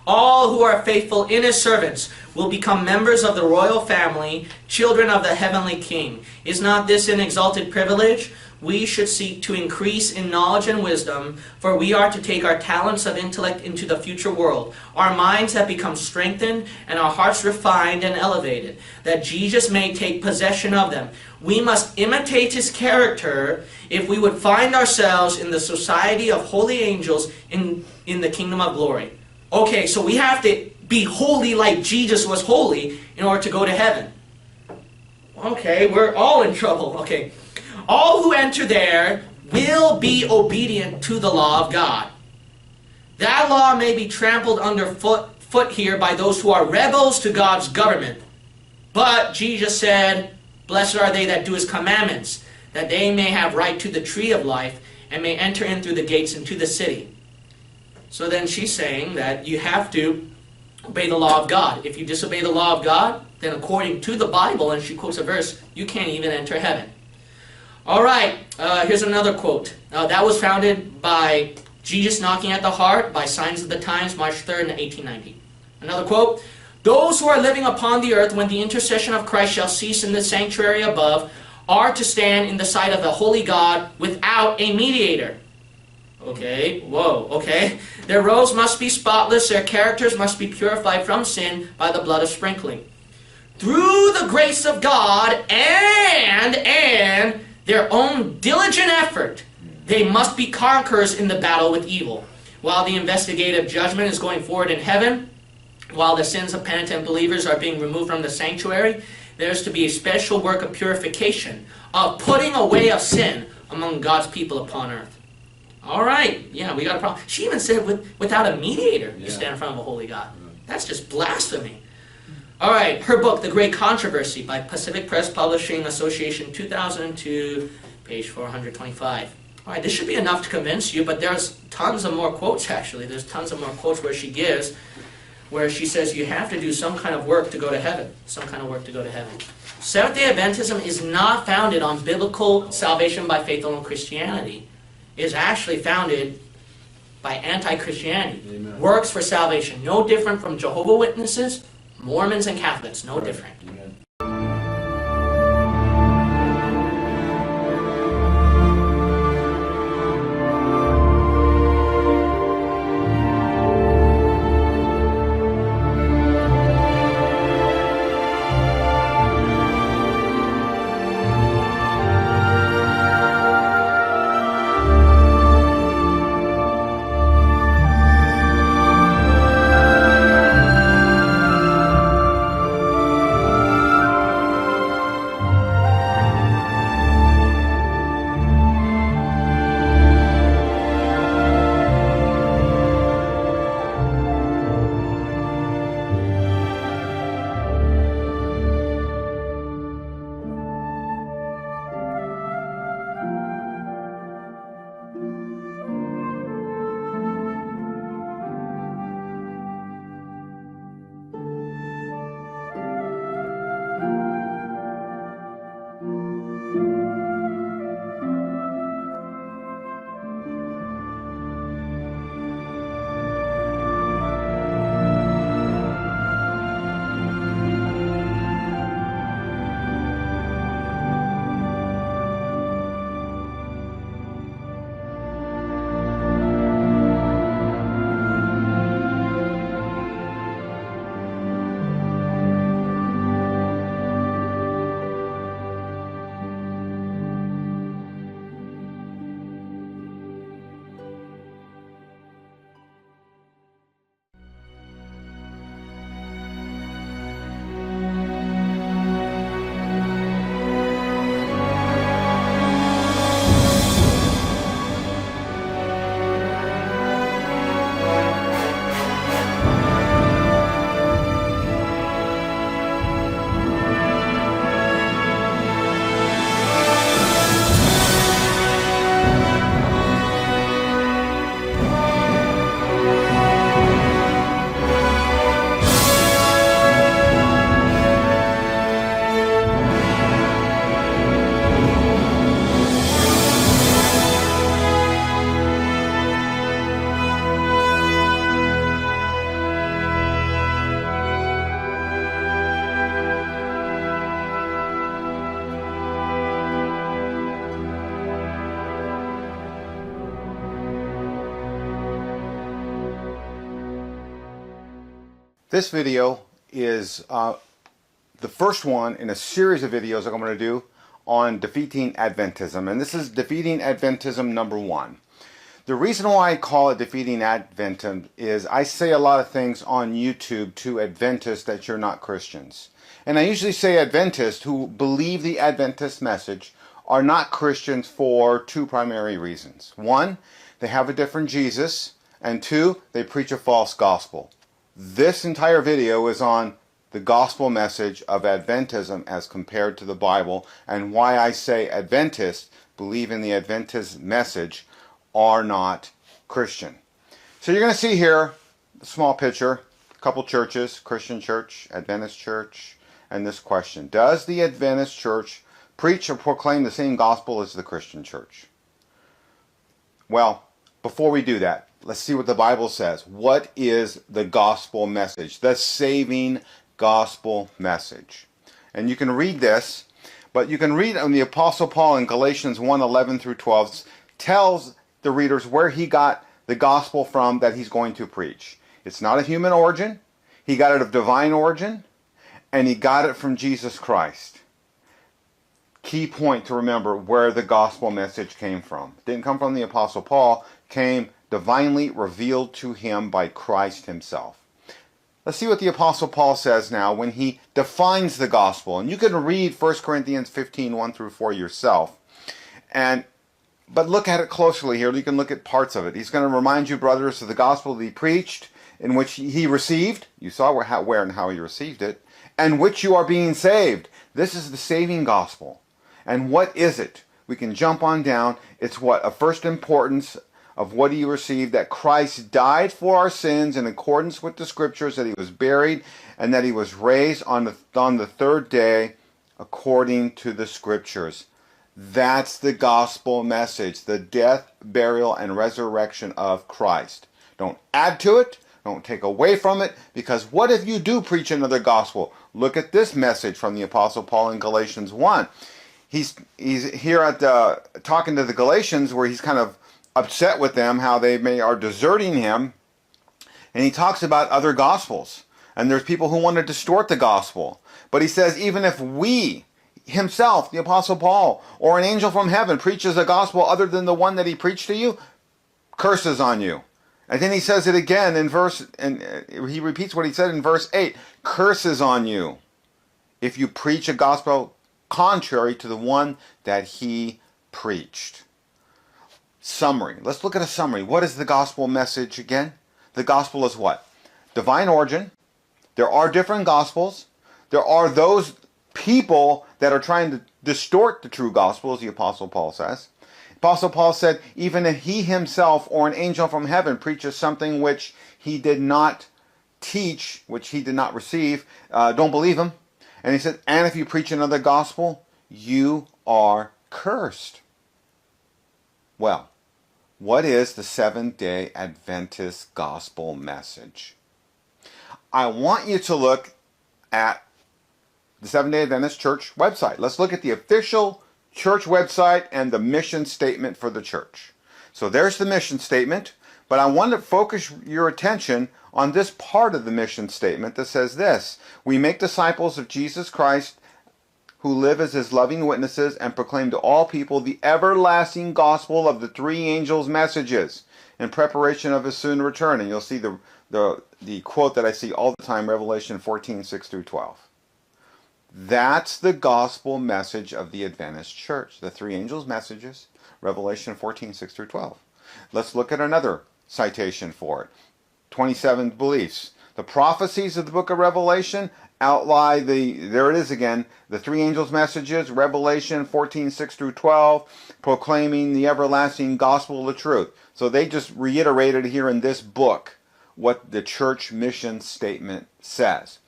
All who are faithful in his servants will become members of the royal family, children of the heavenly King. Is not this an exalted privilege? We should seek to increase in knowledge and wisdom, for we are to take our talents of intellect into the future world. Our minds have become strengthened and our hearts refined and elevated, that Jesus may take possession of them. We must imitate his character if we would find ourselves in the society of holy angels in the kingdom of glory. Okay, so we have to be holy like Jesus was holy in order to go to heaven. Okay, we're all in trouble. Okay. All who enter there will be obedient to the law of God. That law may be trampled underfoot here by those who are rebels to God's government. But Jesus said, blessed are they that do his commandments, that they may have right to the tree of life and may enter in through the gates into the city. So then she's saying that you have to obey the law of God. If you disobey the law of God, then according to the Bible, and she quotes a verse, you can't even enter heaven. All right, here's another quote. That was founded by Jesus Knocking at the Heart by Signs of the Times, March 3rd, 1890. Another quote. Those who are living upon the earth when the intercession of Christ shall cease in the sanctuary above are to stand in the sight of the holy God without a mediator. Okay, whoa, okay. Their robes must be spotless, their characters must be purified from sin by the blood of sprinkling. Through the grace of God and their own diligent effort, they must be conquerors in the battle with evil. While the investigative judgment is going forward in heaven, while the sins of penitent believers are being removed from the sanctuary, there's to be a special work of purification, of putting away of sin among God's people upon earth. All right, yeah, we got a problem. She even said without a mediator, you stand in front of a holy God. That's just blasphemy. All right, her book, The Great Controversy, by Pacific Press Publishing Association, 2002, page 425. All right, this should be enough to convince you, but there's tons of more quotes, actually. There's tons of more quotes where she says you have to do some kind of work to go to heaven. Some kind of work to go to heaven. Seventh-day Adventism is not founded on biblical salvation by faith alone Christianity. It is actually founded by anti-Christianity. Amen. Works for salvation. No different from Jehovah's Witnesses, Mormons, and Catholics. No different. Amen. This video is the first one in a series of videos that I'm going to do on defeating Adventism, and this is defeating Adventism number 1. The reason why I call it defeating Adventism is I say a lot of things on YouTube to Adventists that you're not Christians. And I usually say Adventists who believe the Adventist message are not Christians for 2 primary reasons. 1, they have a different Jesus, and 2, they preach a false gospel. This entire video is on the gospel message of Adventism as compared to the Bible, and why I say Adventists believe in the Adventist message are not Christian. So you're going to see here a small picture, a couple churches, Christian church, Adventist church, and this question: does the Adventist church preach or proclaim the same gospel as the Christian church? Well, before we do that, let's see what the Bible says. What is the gospel message? The saving gospel message. And you can read this, but you can read on the Apostle Paul in Galatians 1:11 through 12 tells the readers where he got the gospel from that he's going to preach. It's not a human origin. He got it of divine origin, and he got it from Jesus Christ. Key point to remember where the gospel message came from. It didn't come from the Apostle Paul, came divinely revealed to him by Christ himself. Let's see what the Apostle Paul says now when he defines the gospel. And you can read 1 Corinthians 15, 1 through 4 yourself. But look at it closely here. You can look at parts of it. He's going to remind you, brothers, of the gospel that he preached, in which he received. You saw where and how he received it. And which you are being saved. This is the saving gospel. And what is it? We can jump on down. It's what? Of first importance of what he received, that Christ died for our sins in accordance with the scriptures, that he was buried, and that he was raised on the 3rd day according to the scriptures. That's the gospel message, the death, burial, and resurrection of Christ. Don't add to it. Don't take away from it, because what if you do preach another gospel? Look at this message from the Apostle Paul in Galatians 1. He's here at talking to the Galatians, where he's kind of upset with them, how they are deserting him, and he talks about other gospels. And there's people who want to distort the gospel. But he says, even if we, himself, the Apostle Paul, or an angel from heaven preaches a gospel other than the one that he preached to you, curses on you. And then he says it again and he repeats what he said in verse 8, curses on you if you preach a gospel contrary to the one that he preached. Summary. Let's look at a summary. What is the gospel message again? The gospel is what? Divine origin. There are different gospels. There are those people that are trying to distort the true gospel, as the Apostle Paul says. Apostle Paul said, even if he himself or an angel from heaven preaches something which he did not teach, which he did not receive, don't believe him. And he said, and if you preach another gospel, you are cursed. Well, what is the Seventh-day Adventist gospel message? I want you to look at the Seventh-day Adventist Church website. Let's look at the official church website and the mission statement for the church. So there's the mission statement, but I want to focus your attention on this part of the mission statement that says this: we make disciples of Jesus Christ who live as his loving witnesses and proclaim to all people the everlasting gospel of the 3 angels' messages in preparation of his soon return. And you'll see the quote that I see all the time, Revelation 14, 6 through 12. That's the gospel message of the Adventist church. The 3 angels' messages, Revelation 14, 6 through 12. Let's look at another citation for it. 27 beliefs. The prophecies of the book of Revelation outline there it is again, the 3 angels' messages, Revelation 14, 6 through 12, proclaiming the everlasting gospel of the truth. So they just reiterated here in this book what the church mission statement says.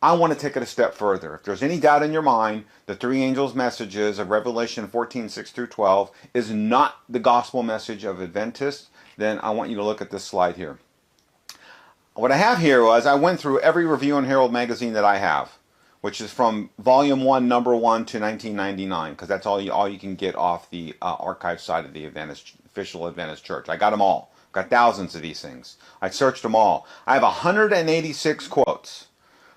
I want to take it a step further. If there's any doubt in your mind, the 3 angels' messages of Revelation 14, 6 through 12 is not the gospel message of Adventists, then I want you to look at this slide here. What I have here was, I went through every review in Herald magazine that I have, which is from volume 1, number 1 to 1999, because that's all you can get off the archive side of the official Adventist church. I got them all Got thousands of these things. I searched them all. I have 186 quotes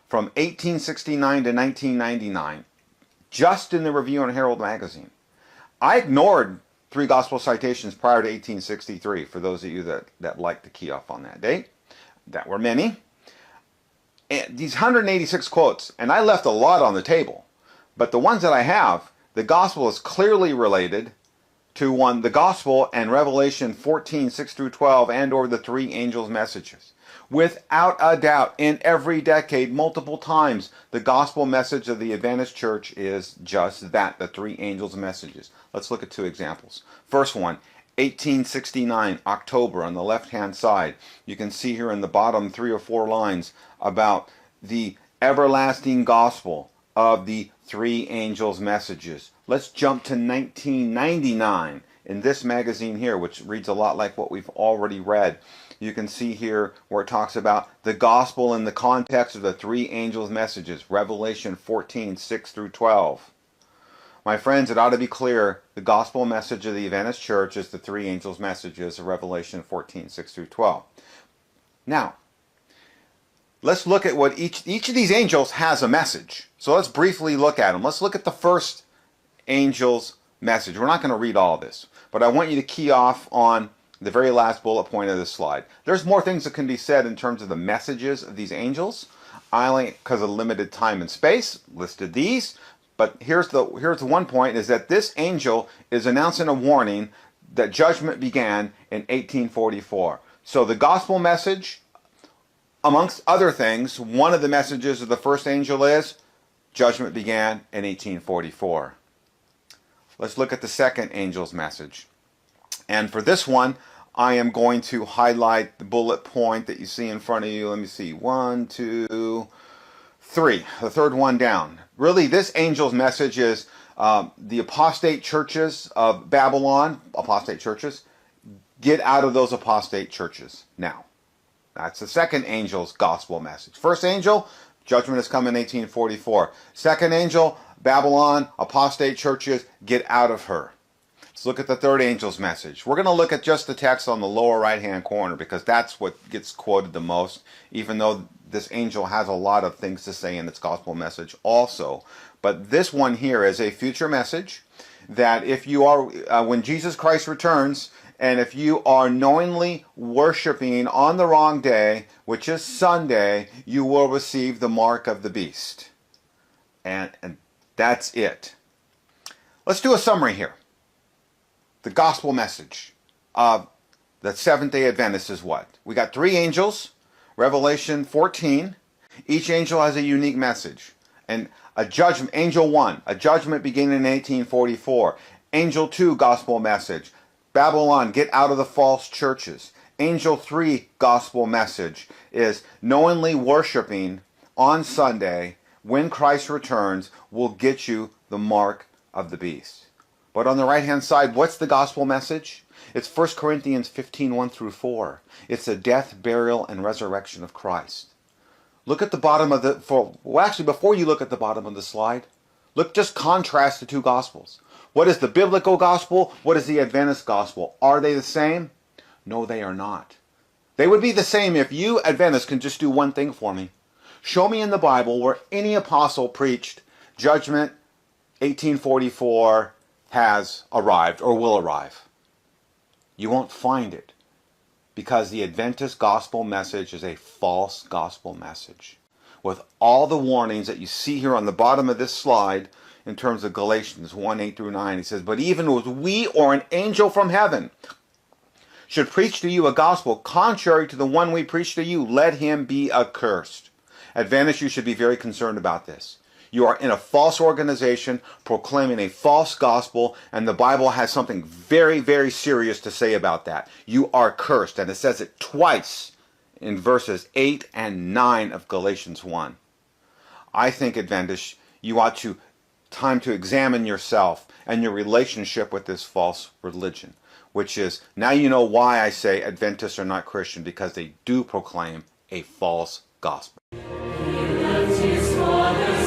from 1869 to 1999 just in the Review and Herald magazine. I ignored 3 gospel citations prior to 1863, for those of you that like to key off on that date. That were many. And these 186 quotes, and I left a lot on the table, but the ones that I have, the gospel is clearly related to the gospel and Revelation 14, 6 through 12, and or the 3 angels' messages. Without a doubt, in every decade, multiple times, the gospel message of the Adventist Church is just that, the 3 angels' messages. Let's look at 2 examples. First one, 1869, October, on the left-hand side. You can see here in the bottom 3 or 4 lines about the everlasting gospel of the 3 angels' messages. Let's jump to 1999 in this magazine here, which reads a lot like what we've already read. You can see here where it talks about the gospel in the context of the 3 angels' messages, Revelation 14, 6 through 12. My friends, it ought to be clear, the gospel message of the Adventist Church is the 3 angels' messages of Revelation 14, 6 through 12. Now, let's look at what each of these angels has a message. So let's briefly look at them. Let's look at the first angel's message. We're not going to read all this, but I want you to key off on the very last bullet point of this slide. There's more things that can be said in terms of the messages of these angels. I only, because of limited time and space, listed these. But here's the one point, is that this angel is announcing a warning that judgment began in 1844. So the gospel message, amongst other things, one of the messages of the first angel is judgment began in 1844. Let's look at the second angel's message. And for this one, I am going to highlight the bullet point that you see in front of you. Let me see. 1, 2, 3. The third one down. Really, this angel's message is the apostate churches of Babylon, apostate churches, get out of those apostate churches now. That's the second angel's gospel message. First angel, judgment has come in 1844. Second angel, Babylon, apostate churches, get out of her. Let's look at the third angel's message. We're going to look at just the text on the lower right-hand corner because that's what gets quoted the most, even though this angel has a lot of things to say in its gospel message also. But this one here is a future message that if you are, when Jesus Christ returns, and if you are knowingly worshiping on the wrong day, which is Sunday, you will receive the mark of the beast. And that's it. Let's do a summary here. The gospel message of the Seventh-day Adventists is what? We got 3 angels, Revelation 14. Each angel has a unique message. And a judgment, angel 1, a judgment beginning in 1844. Angel 2, gospel message. Babylon, get out of the false churches. Angel 3, gospel message is knowingly worshiping on Sunday when Christ returns will get you the mark of the beast. But on the right-hand side, what's the gospel message? It's 1 Corinthians 15, 1 through 4. It's the death, burial, and resurrection of Christ. Look at the bottom of before you look at the bottom of the slide, just contrast the 2 gospels. What is the biblical gospel? What is the Adventist gospel? Are they the same? No, they are not. They would be the same if you, Adventists, can just do one thing for me. Show me in the Bible where any apostle preached judgment 1844 has arrived or will arrive. You won't find it because the Adventist gospel message is a false gospel message. With all the warnings that you see here on the bottom of this slide in terms of Galatians 1, 8 through 9, he says, but even if we or an angel from heaven should preach to you a gospel contrary to the one we preach to you, let him be accursed. Adventists, you should be very concerned about this. You are in a false organization proclaiming a false gospel, and the Bible has something very, very serious to say about that. You are cursed, and it says it twice in verses 8 and 9 of Galatians 1. I think, Adventists, you ought to time to examine yourself and your relationship with this false religion, which is, now you know why I say Adventists are not Christian, because they do proclaim a false gospel. He left his father's